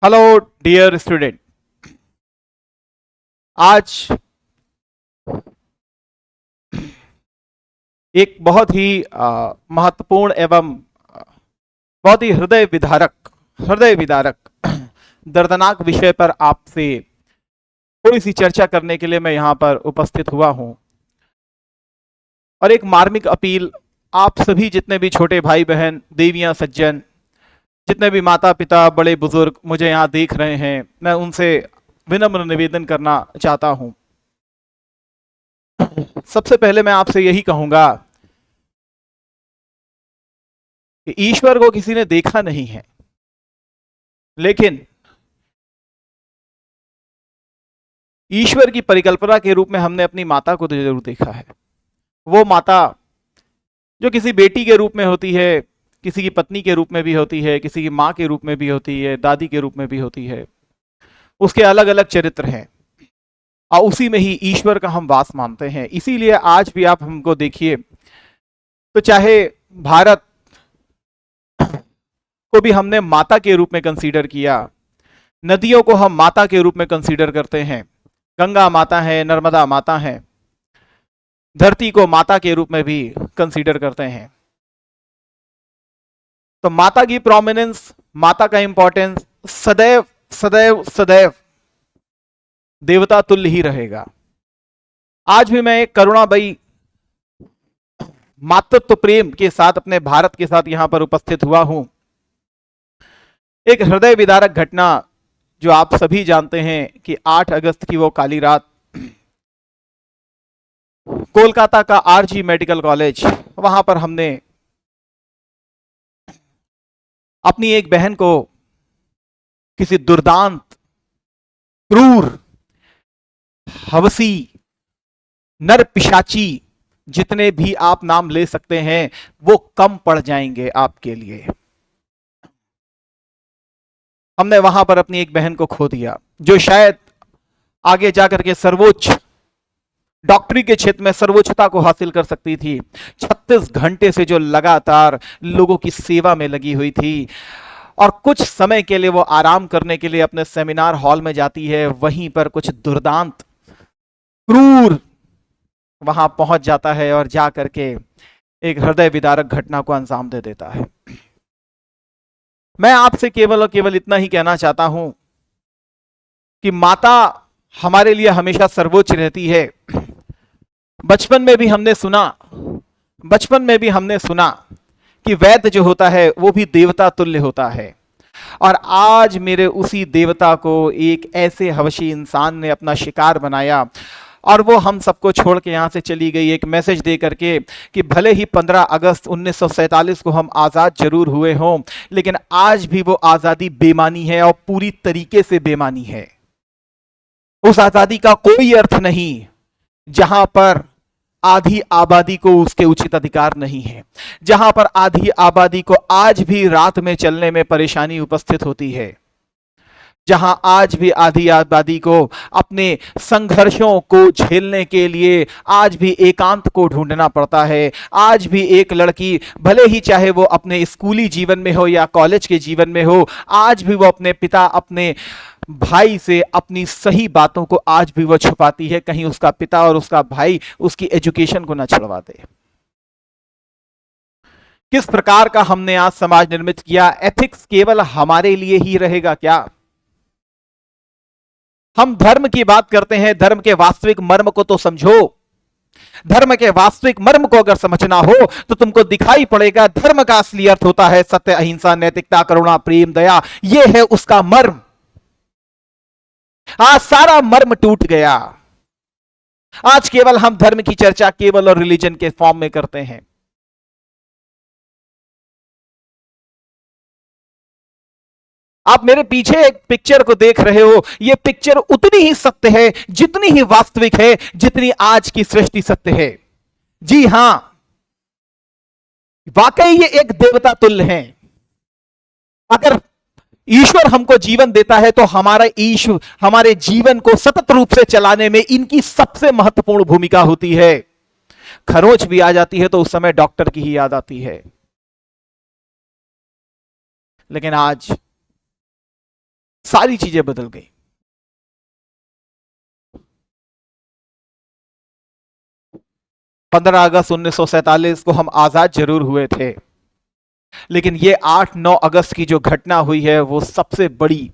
Hello dear student. आज एक बहुत ही महत्वपूर्ण एवं बहुत ही हृदय विदारक दर्दनाक विषय पर आपसे थोड़ी सी चर्चा करने के लिए मैं यहाँ पर उपस्थित हुआ हूँ। और एक मार्मिक अपील आप सभी जितने भी छोटे भाई बहन देवियाँ सज्जन, जितने भी माता पिता बड़े बुजुर्ग मुझे यहाँ देख रहे हैं, मैं उनसे विनम्र निवेदन करना चाहता हूँ। सबसे पहले मैं आपसे यही कहूंगा कि ईश्वर को किसी ने देखा नहीं है, लेकिन ईश्वर की परिकल्पना के रूप में हमने अपनी माता को तो जरूर देखा है। वो माता जो किसी बेटी के रूप में होती है, किसी की पत्नी के रूप में भी होती है, किसी की माँ के रूप में भी होती है, दादी के रूप में भी होती है। उसके अलग अलग चरित्र हैं और उसी में ही ईश्वर का हम वास मानते हैं। इसीलिए आज भी आप हमको देखिए तो चाहे भारत को भी हमने माता के रूप में कंसीडर किया, नदियों को हम माता के रूप में कंसीडर करते हैं। गंगा माता है, नर्मदा माता है, धरती को माता के रूप में भी कंसीडर करते हैं। तो माता की प्रोमिनेंस, माता का इंपॉर्टेंस सदैव सदैव सदैव देवता तुल्य ही रहेगा। आज भी मैं एक करुणामयी मातृत्व प्रेम के साथ अपने भारत के साथ यहां पर उपस्थित हुआ हूं। एक हृदय विदारक घटना जो आप सभी जानते हैं कि 8 अगस्त की वो काली रात कोलकाता का आरजी मेडिकल कॉलेज, वहां पर हमने अपनी एक बहन को किसी दुर्दांत, क्रूर, हवसी, नर पिशाची, जितने भी आप नाम ले सकते हैं वो कम पड़ जाएंगे आपके लिए। हमने वहां पर अपनी एक बहन को खो दिया जो शायद आगे जाकर के सर्वोच्च डॉक्टरी के क्षेत्र में सर्वोच्चता को हासिल कर सकती थी। 36 घंटे से जो लगातार लोगों की सेवा में लगी हुई थी और कुछ समय के लिए वो आराम करने के लिए अपने सेमिनार हॉल में जाती है, वहीं पर कुछ दुर्दांत, क्रूर वहां पहुंच जाता है और जा करके एक हृदय विदारक घटना को अंजाम दे देता है। मैं आपसे केवल और केवल इतना ही कहना चाहता हूं कि माता हमारे लिए हमेशा सर्वोच्च रहती है। बचपन में भी हमने सुना कि वैद्य जो होता है वो भी देवता तुल्य होता है। और आज मेरे उसी देवता को एक ऐसे हवशी इंसान ने अपना शिकार बनाया और वो हम सबको छोड़ के यहां से चली गई एक मैसेज दे करके कि भले ही 15 अगस्त 1947 को हम आजाद जरूर हुए हों, लेकिन आज भी वो आजादी बेमानी है और पूरी तरीके से बेमानी है। उस आजादी का कोई अर्थ नहीं जहां पर आधी आबादी को उसके उचित अधिकार नहीं है, जहां पर आधी आबादी को आज भी रात में चलने में परेशानी उपस्थित होती है, जहां आज भी आधी आबादी को अपने संघर्षों को झेलने के लिए आज भी एकांत को ढूंढना पड़ता है। आज भी एक लड़की, भले ही चाहे वो अपने स्कूली जीवन में हो या कॉलेज के जीवन में हो, आज भी वो अपने पिता, अपने भाई से अपनी सही बातों को आज भी वो छुपाती है, कहीं उसका पिता और उसका भाई उसकी एजुकेशन को ना छुड़वा दे। किस प्रकार का हमने आज समाज निर्मित किया। एथिक्स केवल हमारे लिए ही रहेगा क्या? हम धर्म की बात करते हैं, धर्म के वास्तविक मर्म को तो समझो। धर्म के वास्तविक मर्म को अगर समझना हो तो तुमको दिखाई पड़ेगा धर्म का असली अर्थ होता है सत्य, अहिंसा, नैतिकता, करुणा, प्रेम, दया। यह है उसका मर्म। आज सारा मर्म टूट गया। आज केवल हम धर्म की चर्चा केवल और रिलीजन के फॉर्म में करते हैं। आप मेरे पीछे एक पिक्चर को देख रहे हो, यह पिक्चर उतनी ही सत्य है, जितनी ही वास्तविक है, जितनी आज की सृष्टि सत्य है। जी हां, वाकई ये एक देवता तुल्य है। अगर ईश्वर हमको जीवन देता है तो हमारा ईश्वर हमारे जीवन को सतत रूप से चलाने में इनकी सबसे महत्वपूर्ण भूमिका होती है। खरोच भी आ जाती है तो उस समय डॉक्टर की ही याद आती है। लेकिन आज सारी चीजें बदल गई। 15 अगस्त 1947 को हम आजाद जरूर हुए थे, लेकिन ये 8-9 अगस्त की जो घटना हुई है वो सबसे बड़ी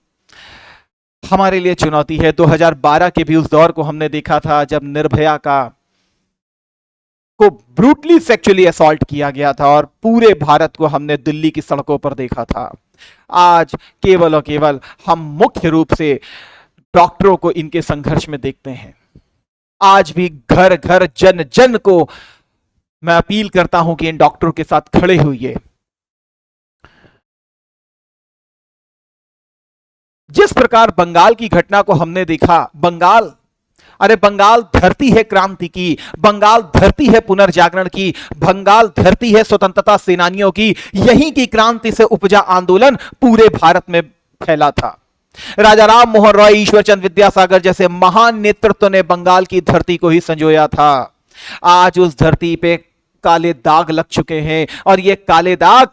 हमारे लिए चुनौती है। 2012 के भी उस दौर को हमने देखा था जब निर्भया को ब्रूटली सेक्सुअली असॉल्ट किया गया था और पूरे भारत को हमने दिल्ली की सड़कों पर देखा था। आज केवल और केवल हम मुख्य रूप से डॉक्टरों को इनके संघर्ष में देखते हैं। आज भी घर घर जन जन को मैं अपील करता हूं कि इन डॉक्टरों के साथ खड़े होइए। जिस प्रकार बंगाल की घटना को हमने देखा, बंगाल धरती है क्रांति की, बंगाल धरती है पुनर्जागरण की, बंगाल धरती है स्वतंत्रता सेनानियों की। यहीं की क्रांति से उपजा आंदोलन पूरे भारत में फैला था। राजा राम मोहन रॉय, ईश्वरचंद विद्यासागर जैसे महान नेतृत्व ने बंगाल की धरती को ही संजोया था। आज उस धरती पे काले दाग लग चुके हैं और ये काले दाग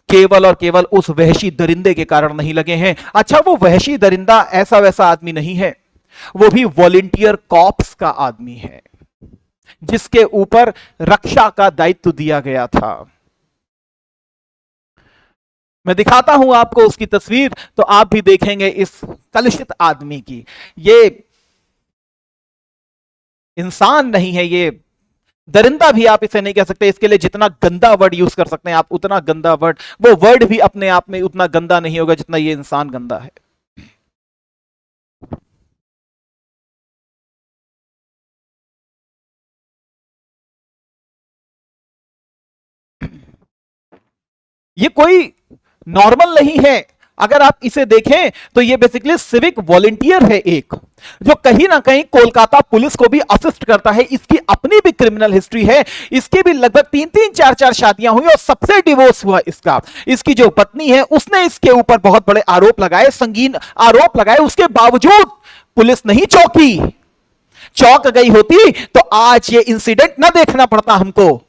केवल और केवल उस वहशी दरिंदे के कारण नहीं लगे हैं। अच्छा, वो वहशी दरिंदा ऐसा वैसा आदमी नहीं है, वो भी वॉलेंटियर कॉर्प्स का आदमी है जिसके ऊपर रक्षा का दायित्व दिया गया था। मैं दिखाता हूं आपको उसकी तस्वीर, तो आप भी देखेंगे इस कलुषित आदमी की। ये इंसान नहीं है, ये दरिंदा भी आप इसे नहीं कह सकते। इसके लिए जितना गंदा वर्ड यूज कर सकते हैं आप, उतना गंदा वर्ड, वो वर्ड भी अपने आप में उतना गंदा नहीं होगा जितना ये इंसान गंदा है। ये कोई नॉर्मल नहीं है। अगर आप इसे देखें तो ये बेसिकली सिविक वॉलंटियर है एक, जो कहीं ना कहीं कोलकाता पुलिस को भी असिस्ट करता है। इसकी अपनी भी क्रिमिनल हिस्ट्री है, इसकी भी लगभग 3-3, 4-4 शादियां हुई और सबसे डिवोर्स हुआ इसका। इसकी जो पत्नी है उसने इसके ऊपर बहुत बड़े आरोप लगाए, संगीन आरोप लगाए। उसके बावजूद पुलिस नहीं चौंकी। चौंक गई होती तो आज ये इंसिडेंट ना देखना पड़ता हमको।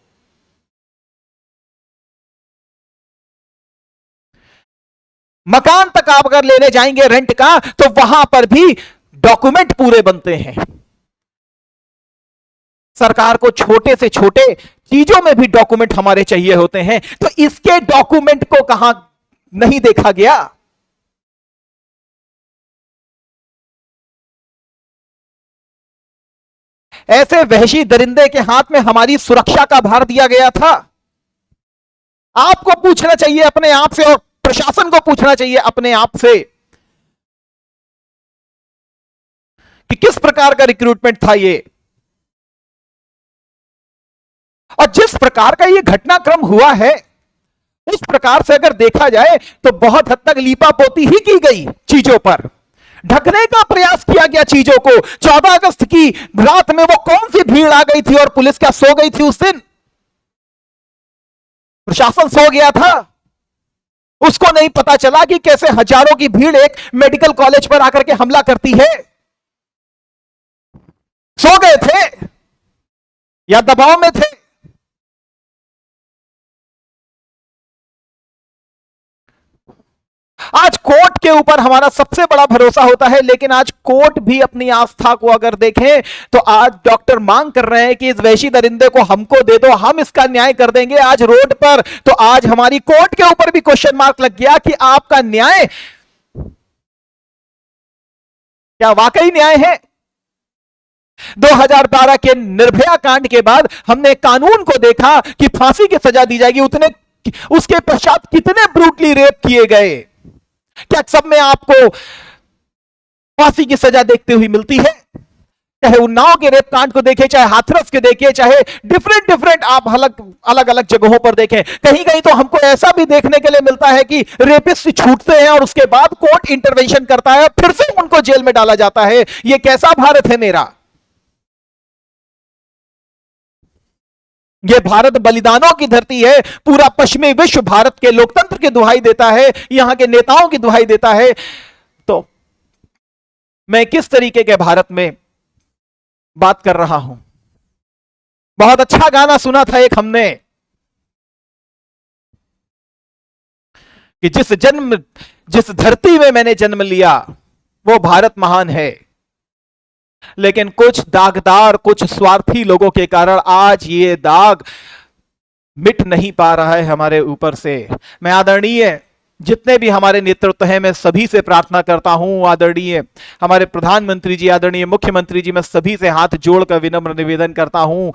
मकान तक आप अगर लेने जाएंगे रेंट का, तो वहां पर भी डॉक्यूमेंट पूरे बनते हैं। सरकार को छोटे से छोटे चीजों में भी डॉक्यूमेंट हमारे चाहिए होते हैं, तो इसके डॉक्यूमेंट को कहां नहीं देखा गया। ऐसे वहशी दरिंदे के हाथ में हमारी सुरक्षा का भार दिया गया था। आपको पूछना चाहिए अपने आप से और प्रशासन को पूछना चाहिए अपने आप से कि किस प्रकार का रिक्रूटमेंट था ये। और जिस प्रकार का ये घटनाक्रम हुआ है, उस प्रकार से अगर देखा जाए तो बहुत हद तक लीपापोती ही की गई चीजों पर, ढकने का प्रयास किया गया चीजों को। 14 अगस्त की रात में वो कौन सी भीड़ आ गई थी और पुलिस क्या सो गई थी उस दिन? प्रशासन सो गया था। उसको नहीं पता चला कि कैसे हजारों की भीड़ एक मेडिकल कॉलेज पर आकर के हमला करती है। सो गए थे या दबाव में थे? आज कोर्ट के ऊपर हमारा सबसे बड़ा भरोसा होता है, लेकिन आज कोर्ट भी अपनी आस्था को अगर देखें तो आज डॉक्टर मांग कर रहे हैं कि इस वैशी दरिंदे को हमको दे दो, हम इसका न्याय कर देंगे। आज रोड पर तो आज हमारी कोर्ट के ऊपर भी क्वेश्चन मार्क लग गया कि आपका न्याय क्या वाकई न्याय है? 2012 के निर्भया कांड के बाद हमने कानून को देखा कि फांसी की सजा दी जाएगी, उतने उसके पश्चात कितने ब्रूटली रेप किए गए। क्या सब में आपको फांसी की सजा देखते हुए मिलती है? चाहे उन्नाव के रेप कांड को देखें, चाहे हाथरस के देखें, चाहे डिफरेंट आप अलग अलग जगहों पर देखें, कहीं कहीं तो हमको ऐसा भी देखने के लिए मिलता है कि रेपिस्ट छूटते हैं और उसके बाद कोर्ट इंटरवेंशन करता है, फिर से उनको जेल में डाला जाता है। यह कैसा भारत है मेरा? यह भारत बलिदानों की धरती है। पूरा पश्चिमी विश्व भारत के लोकतंत्र की दुहाई देता है, यहां के नेताओं की दुहाई देता है। तो मैं किस तरीके के भारत में बात कर रहा हूं? बहुत अच्छा गाना सुना था एक हमने कि जिस धरती में मैंने जन्म लिया वो भारत महान है, लेकिन कुछ दागदार, कुछ स्वार्थी लोगों के कारण आज ये दाग मिट नहीं पा रहा है हमारे ऊपर से। मैं आदरणीय जितने भी हमारे नेतृत्व हैं, मैं सभी से प्रार्थना करता हूं, आदरणीय हमारे प्रधानमंत्री जी, आदरणीय मुख्यमंत्री जी, मैं सभी से हाथ जोड़कर विनम्र निवेदन करता हूं,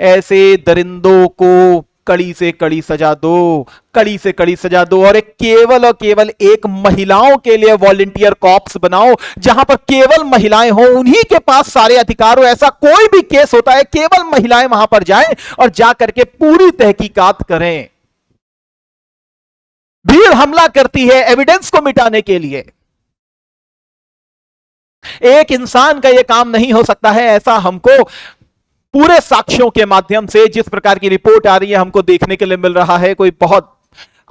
ऐसे दरिंदों को कड़ी से कड़ी सजा दो, कड़ी से कड़ी सजा दो। और केवल और केवल एक महिलाओं के लिए वॉलंटियर कॉप्स बनाओ, जहां पर केवल महिलाएं हो, उन्हीं के पास सारे अधिकार हो। ऐसा कोई भी केस होता है, केवल महिलाएं वहां पर जाएं और जाकर के पूरी तहकीकात करें। भीड़ हमला करती है एविडेंस को मिटाने के लिए। एक इंसान का यह काम नहीं हो सकता है। ऐसा हमको पूरे साक्ष्यों के माध्यम से जिस प्रकार की रिपोर्ट आ रही है हमको देखने के लिए मिल रहा है, कोई बहुत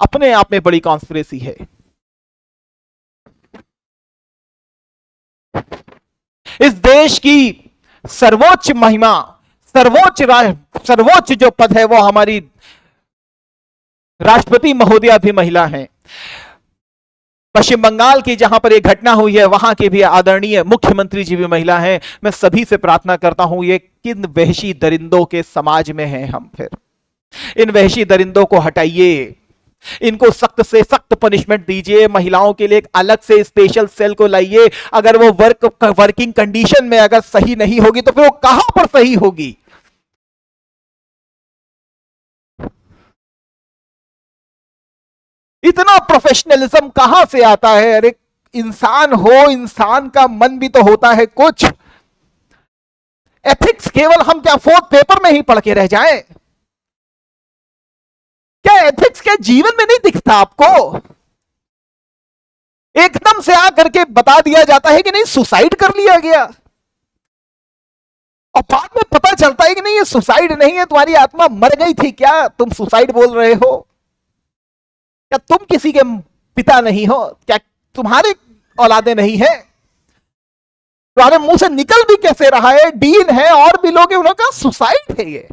अपने आप में बड़ी कॉन्स्पिरेसी है। इस देश की सर्वोच्च महिमा, सर्वोच्च जो पद है वो हमारी राष्ट्रपति महोदया भी महिला हैं। पश्चिम बंगाल की जहां पर एक घटना हुई है, वहां के भी आदरणीय मुख्यमंत्री जी भी महिला हैं। मैं सभी से प्रार्थना करता हूं, ये किन वहशी दरिंदों के समाज में हैं हम। फिर इन वहशी दरिंदों को हटाइए, इनको सख्त से सख्त पनिशमेंट दीजिए, महिलाओं के लिए एक अलग से स्पेशल सेल को लाइए। अगर वो वर्किंग कंडीशन में अगर सही नहीं होगी तो फिर वो कहां पर सही होगी? इतना प्रोफेशनलिज्म कहां से आता है? अरे इंसान हो, इंसान का मन भी तो होता है कुछ। एथिक्स केवल हम क्या फोर्थ पेपर में ही पढ़ के रह जाएं? क्या एथिक्स क्या जीवन में नहीं दिखता आपको? एकदम से आकर के बता दिया जाता है कि नहीं सुसाइड कर लिया गया, और बाद में पता चलता है कि नहीं ये सुसाइड नहीं है, तुम्हारी आत्मा मर गई थी। क्या तुम सुसाइड बोल रहे हो? क्या तुम किसी के पिता नहीं हो? क्या तुम्हारे औलादे नहीं है? तुम्हारे मुंह से निकल भी कैसे रहा है? डीन है और भी लोग हैं, उन्होंने कहा सुसाइड है। ये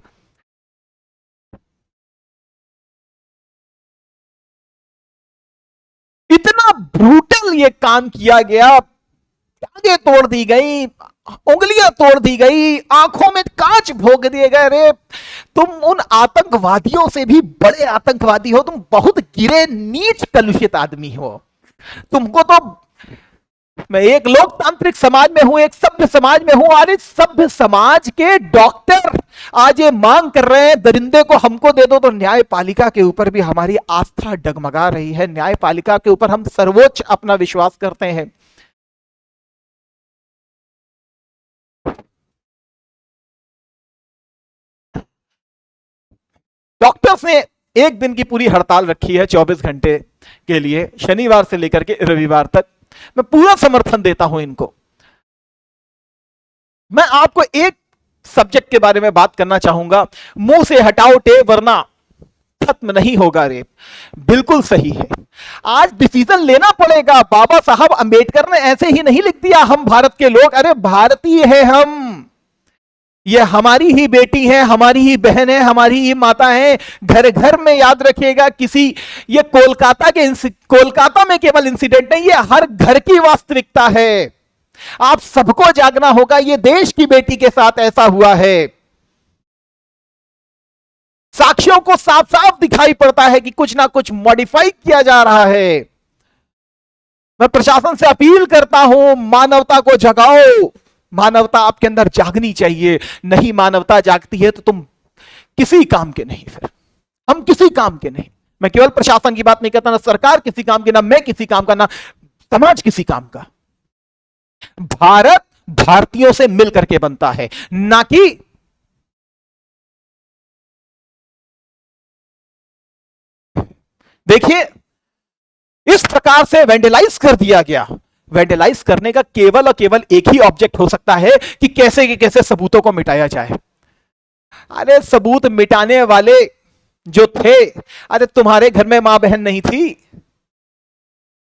इतना ब्रूटल ये काम किया गया, टांगे तोड़ दी गई, उंगलियां तोड़ दी गई, आंखों में कांच भोग दिए गए। रे तुम उन आतंकवादियों से भी बड़े आतंकवादी हो, तुम बहुत गिरे नीच कलुषित आदमी हो। तुमको तो मैं एक लोकतांत्रिक समाज में हूं, एक सभ्य समाज में हूं, और इस सभ्य समाज के डॉक्टर आज ये मांग कर रहे हैं दरिंदे को हमको दे दो। तो न्यायपालिका के ऊपर भी हमारी आस्था डगमगा रही है। न्यायपालिका के ऊपर हम सर्वोच्च अपना विश्वास करते हैं। डॉक्टर्स ने एक दिन की पूरी हड़ताल रखी है 24 घंटे के लिए, शनिवार से लेकर के रविवार तक। मैं पूरा समर्थन देता हूं इनको। मैं आपको एक सब्जेक्ट के बारे में बात करना चाहूंगा, मुंह से हटाओ टेप वरना खत्म नहीं होगा रेप। बिल्कुल सही है, आज डिसीजन लेना पड़ेगा। बाबा साहब अंबेडकर ने ऐसे ही नहीं लिख दिया हम भारत के लोग। अरे भारतीय है हम, ये हमारी ही बेटी है, हमारी ही बहन है, हमारी ही माता है। घर घर में याद रखिएगा, किसी ये कोलकाता में केवल इंसिडेंट नहीं, ये हर घर की वास्तविकता है। आप सबको जागना होगा, ये देश की बेटी के साथ ऐसा हुआ है। साक्ष्यों को साफ साफ दिखाई पड़ता है कि कुछ ना कुछ मॉडिफाई किया जा रहा है। मैं प्रशासन से अपील करता हूं, मानवता को जगाओ। मानवता आपके अंदर जागनी चाहिए। नहीं मानवता जागती है तो तुम किसी काम के नहीं। फिर हम किसी काम के नहीं। मैं केवल प्रशासन की बात नहीं करता, ना सरकार किसी काम की, ना मैं किसी काम का, ना समाज किसी काम का। भारत भारतीयों से मिलकर के बनता है, ना कि देखिए इस प्रकार से वेंडलाइज कर दिया गया। वेंडलाइज करने का केवल और केवल एक ही ऑब्जेक्ट हो सकता है कि कैसे के कैसे सबूतों को मिटाया जाए। अरे सबूत मिटाने वाले जो थे, अरे तुम्हारे घर में मां बहन नहीं थी?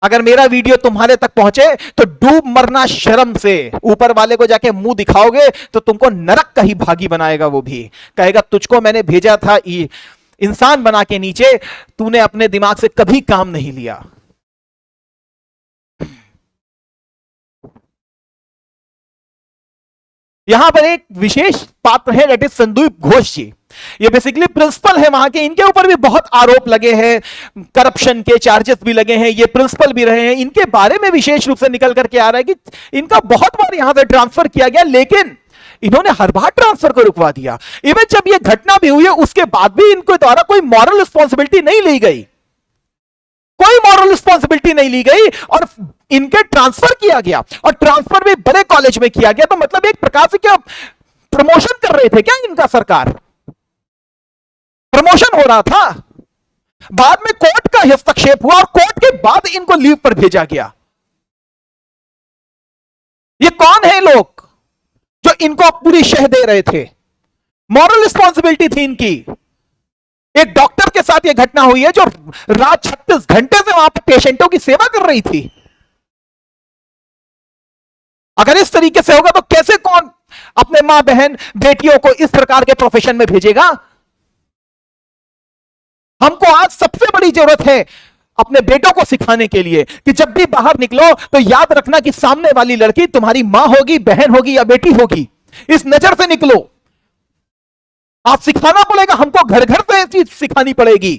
अगर मेरा वीडियो तुम्हारे तक पहुंचे तो डूब मरना शर्म से। ऊपर वाले को जाके मुंह दिखाओगे तो तुमको नरक का ही भागी बनाएगा। वो भी कहेगा तुझको मैंने भेजा था इंसान बना के नीचे, तूने अपने दिमाग से कभी काम नहीं लिया। यहां पर एक विशेष पात्र है, दैट इज संदीप घोष जी। ये बेसिकली प्रिंसिपल है वहां के, इनके ऊपर भी बहुत आरोप लगे हैं, करप्शन के चार्जेस भी लगे हैं, ये प्रिंसिपल भी रहे हैं। इनके बारे में विशेष रूप से निकल करके आ रहा है कि इनका बहुत बार यहां से ट्रांसफर किया गया, लेकिन इन्होंने हर बार ट्रांसफर को रुकवा दिया। इवन जब ये घटना भी हुई है उसके बाद भी इनके द्वारा कोई मॉरल रिस्पॉन्सिबिलिटी नहीं ली गई, कोई मॉरल रिस्पॉन्सिबिलिटी नहीं ली गई, और इनके ट्रांसफर किया गया, और ट्रांसफर भी बड़े कॉलेज में किया गया। तो मतलब एक प्रकार से क्या प्रमोशन कर रहे थे क्या इनका, सरकार प्रमोशन हो रहा था। बाद में कोर्ट का हस्तक्षेप हुआ और कोर्ट के बाद इनको लीव पर भेजा गया। ये कौन है लोग जो इनको पूरी शह दे रहे थे? मॉरल रिस्पॉन्सिबिलिटी थी इनकी। एक डॉक्टर के साथ यह घटना हुई है जो रात 36 घंटे से वहां पर पेशेंटों की सेवा कर रही थी। अगर इस तरीके से होगा तो कैसे कौन अपने मां बहन बेटियों को इस प्रकार के प्रोफेशन में भेजेगा? हमको आज सबसे बड़ी जरूरत है अपने बेटों को सिखाने के लिए कि जब भी बाहर निकलो तो याद रखना कि सामने वाली लड़की तुम्हारी मां होगी, बहन होगी या बेटी होगी। इस नजर से निकलो। आप सिखाना पड़ेगा, हमको घर घर से ये चीज सिखानी पड़ेगी।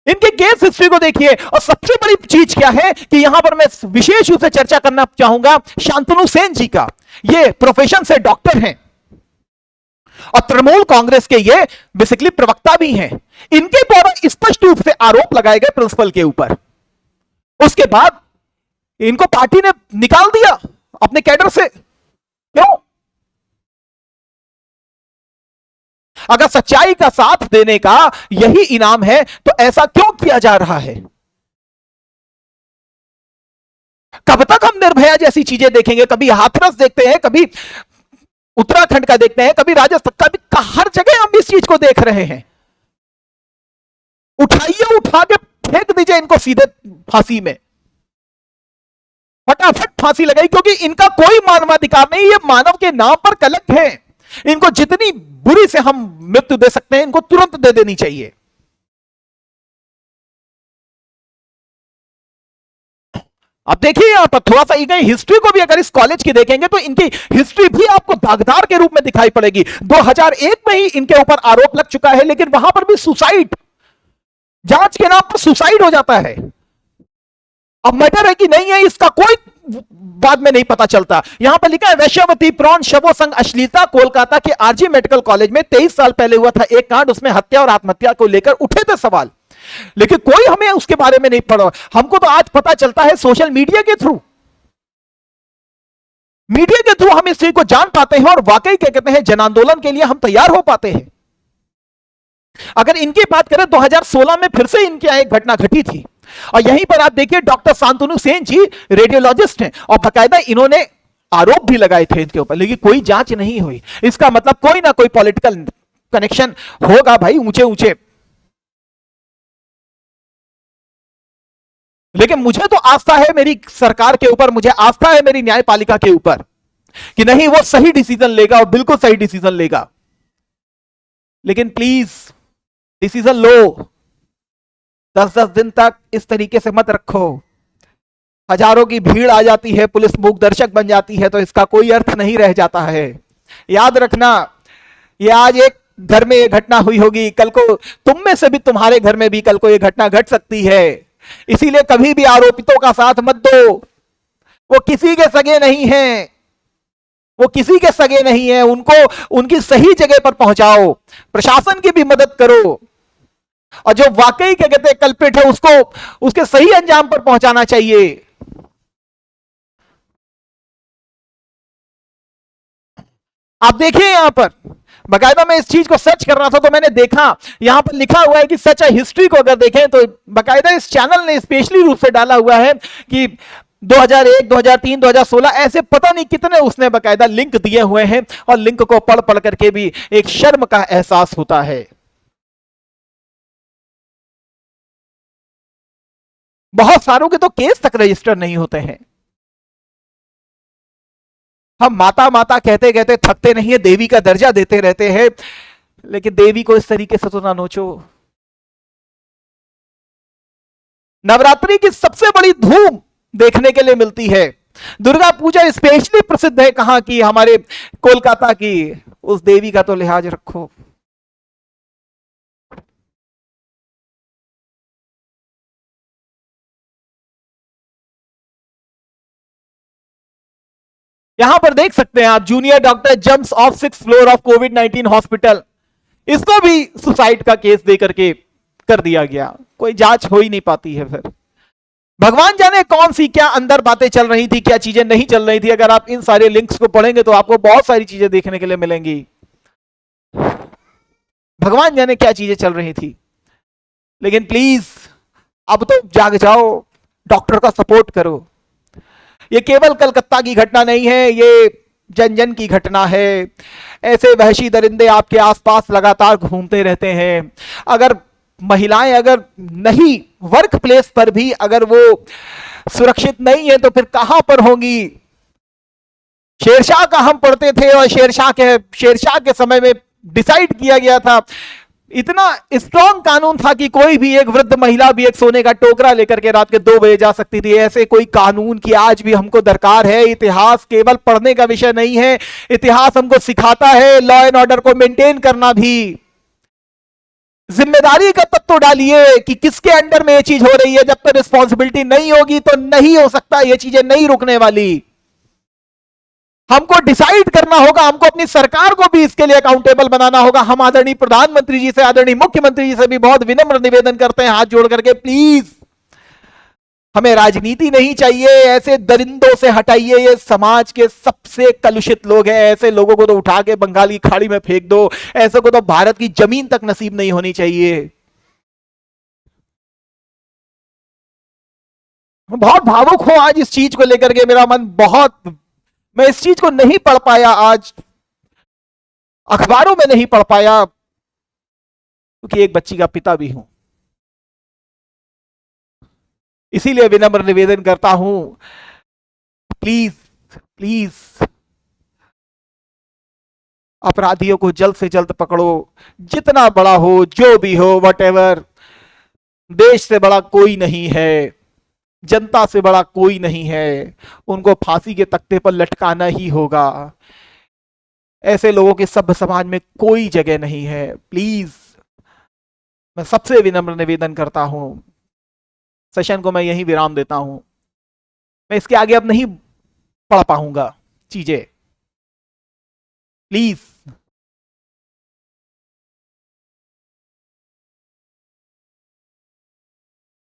इनके केस हिस्ट्री को देखिए, और सबसे बड़ी चीज क्या है कि यहां पर मैं विशेष रूप से चर्चा करना चाहूंगा शांतनु सेन जी का। ये प्रोफेशन से डॉक्टर हैं और तृणमूल कांग्रेस के ये बेसिकली प्रवक्ता भी हैं। इनके द्वारा स्पष्ट रूप से आरोप लगाए गए प्रिंसिपल के ऊपर। उसके बाद इनको पार्टी ने निकाल दिया अपने कैडर से। क्यों? अगर सच्चाई का साथ देने का यही इनाम है तो ऐसा क्यों किया जा रहा है? कब तक हम निर्भया जैसी चीजें देखेंगे? कभी हाथरस देखते हैं, कभी उत्तराखंड का देखते हैं, कभी राजस्थान का, हर जगह हम इस चीज को देख रहे हैं। उठाइए, उठा के फेंक दीजिए इनको सीधे फांसी में, फटाफट फांसी लगाई, क्योंकि इनका कोई मानवाधिकार नहीं। ये मानव के नाम पर कलंक है। इनको जितनी बुरी से हम मृत्यु दे सकते हैं इनको तुरंत दे देनी चाहिए। अब देखिए यहां पर थोड़ा सा इनकी हिस्ट्री को भी अगर इस कॉलेज की देखेंगे तो इनकी हिस्ट्री भी आपको दागदार के रूप में दिखाई पड़ेगी। 2001 में ही इनके ऊपर आरोप लग चुका है, लेकिन वहां पर भी सुसाइड, जांच के नाम पर सुसाइड हो जाता है। अब मैटर है कि नहीं है, इसका कोई बाद में नहीं पता चलता। यहां पर लिखा है वैश्यवती प्रौण शवो संग अश्लीलता, कोलकाता के आरजी मेडिकल कॉलेज में 23 साल पहले हुआ था एक कांड। उसमें हत्या और आत्महत्या को लेकर उठे थे सवाल, लेकिन कोई हमें उसके बारे में नहीं पढ़ा। हमको तो आज पता चलता है सोशल मीडिया के थ्रू। मीडिया के थ्रू हम इस चीज को जान पाते हैं और वाकई क्या कहते हैं जन आंदोलन के लिए हम तैयार हो पाते हैं। अगर इनकी बात करें 2016 में फिर से इनके यहां एक घटना घटी थी, और यहीं पर आप देखिए डॉक्टर शांतनु सेन जी रेडियोलॉजिस्ट हैं और बाकायदा इन्होंने आरोप भी लगाए थे इनके ऊपर, लेकिन कोई जांच नहीं हुई। इसका मतलब कोई ना कोई पॉलिटिकल कनेक्शन होगा भाई, ऊंचे ऊंचे। लेकिन मुझे तो आस्था है मेरी सरकार के ऊपर, मुझे आस्था है मेरी न्यायपालिका के ऊपर कि नहीं वो सही डिसीजन लेगा और बिल्कुल सही डिसीजन लेगा। लेकिन प्लीज डिसीजन लो, 10-10 दिन तक इस तरीके से मत रखो। हजारों की भीड़ आ जाती है, पुलिस मूक दर्शक बन जाती है, तो इसका कोई अर्थ नहीं रह जाता है। याद रखना, ये आज एक घर में ये घटना हुई होगी, कल को तुम में से भी, तुम्हारे घर में भी कल को ये घटना घट सकती है। इसीलिए कभी भी आरोपितों का साथ मत दो। वो किसी के सगे नहीं हैं, वो किसी के सगे नहीं है। उनको उनकी सही जगह पर पहुंचाओ, प्रशासन की भी मदद करो, और जो वाकई क्या कहते हैं कल्प्रिट है उसको उसके सही अंजाम पर पहुंचाना चाहिए। आप देखिए यहां पर बकायदा मैं इस चीज को सर्च कर रहा था तो मैंने देखा यहां पर लिखा हुआ है कि सच हिस्ट्री को अगर देखें तो बकायदा इस चैनल ने स्पेशली रूप से डाला हुआ है कि 2001, 2003, 2016 ऐसे पता नहीं कितने उसने बकायदा लिंक दिए हुए हैं, और लिंक को पढ़ पढ़ करके भी एक शर्म का एहसास होता है। बहुत सारों के तो केस तक रजिस्टर नहीं होते हैं। हम माता माता कहते कहते थकते नहीं है, देवी का दर्जा देते रहते हैं, लेकिन देवी को इस तरीके से तो ना नोचो। नवरात्रि की सबसे बड़ी धूम देखने के लिए मिलती है। दुर्गा पूजा स्पेशली प्रसिद्ध है कहां की, हमारे कोलकाता की। उस देवी का तो लिहाज रखो। यहां पर देख सकते हैं आप, junior doctor jumps of 6th floor of covid hospital. इसको भी सुसाइड का केस दे करके कर दिया गया। कोई जांच हो ही नहीं पाती है। फिर भगवान जाने कौन सी क्या अंदर बातें चल रही थी, क्या चीजें नहीं चल रही थी। अगर आप इन सारे लिंक्स को पढ़ेंगे तो आपको बहुत सारी चीजें देखने के लिए मिलेंगी। भगवान जाने क्या चीजें चल रही थी। लेकिन प्लीज अब तो जाग जाओ, डॉक्टर का सपोर्ट करो। ये केवल कलकत्ता की घटना नहीं है, ये जन जन की घटना है। ऐसे वहशी दरिंदे आपके आसपास लगातार घूमते रहते हैं। अगर महिलाएं अगर नहीं, वर्क प्लेस पर भी अगर वो सुरक्षित नहीं है तो फिर कहां पर होंगी। शेरशाह का हम पढ़ते थे और शेरशाह के समय में डिसाइड किया गया था, इतना स्ट्रॉन्ग कानून था कि कोई भी एक वृद्ध महिला भी एक सोने का टोकरा लेकर के रात के 2 बजे जा सकती थी। ऐसे कोई कानून की आज भी हमको दरकार है। इतिहास केवल पढ़ने का विषय नहीं है, इतिहास हमको सिखाता है लॉ एंड ऑर्डर को मेंटेन करना भी। जिम्मेदारी का तत्व डालिए कि किसके अंडर में ये चीज हो रही है। जब तक रिस्पॉन्सिबिलिटी नहीं होगी तो नहीं हो सकता, ये चीजें नहीं रुकने वाली। हमको डिसाइड करना होगा, हमको अपनी सरकार को भी इसके लिए अकाउंटेबल बनाना होगा। हम आदरणीय प्रधानमंत्री जी से, आदरणीय मुख्यमंत्री जी से भी बहुत विनम्र निवेदन करते हैं, हाथ जोड़ करके, प्लीज हमें राजनीति नहीं चाहिए। ऐसे दरिंदों से हटाइए, ये समाज के सबसे कलुषित लोग हैं। ऐसे लोगों को तो उठा के बंगाल की खाड़ी में फेंक दो। ऐसे को तो भारत की जमीन तक नसीब नहीं होनी चाहिए। मैं बहुत भावुक हूं आज इस चीज को लेकर के, मेरा मन बहुत, मैं इस चीज को नहीं पढ़ पाया आज, अखबारों में नहीं पढ़ पाया, क्योंकि एक बच्ची का पिता भी हूं। इसीलिए विनम्र निवेदन करता हूं, प्लीज प्लीज अपराधियों को जल्द से जल्द पकड़ो। जितना बड़ा हो, जो भी हो, वट, देश से बड़ा कोई नहीं है, जनता से बड़ा कोई नहीं है। उनको फांसी के तख्ते पर लटकाना ही होगा। ऐसे लोगों के सभ्य समाज में कोई जगह नहीं है। प्लीज मैं सबसे विनम्र निवेदन करता हूं। सेशन को मैं यहीं विराम देता हूं। मैं इसके आगे अब नहीं पढ़ पाऊंगा चीजें। प्लीज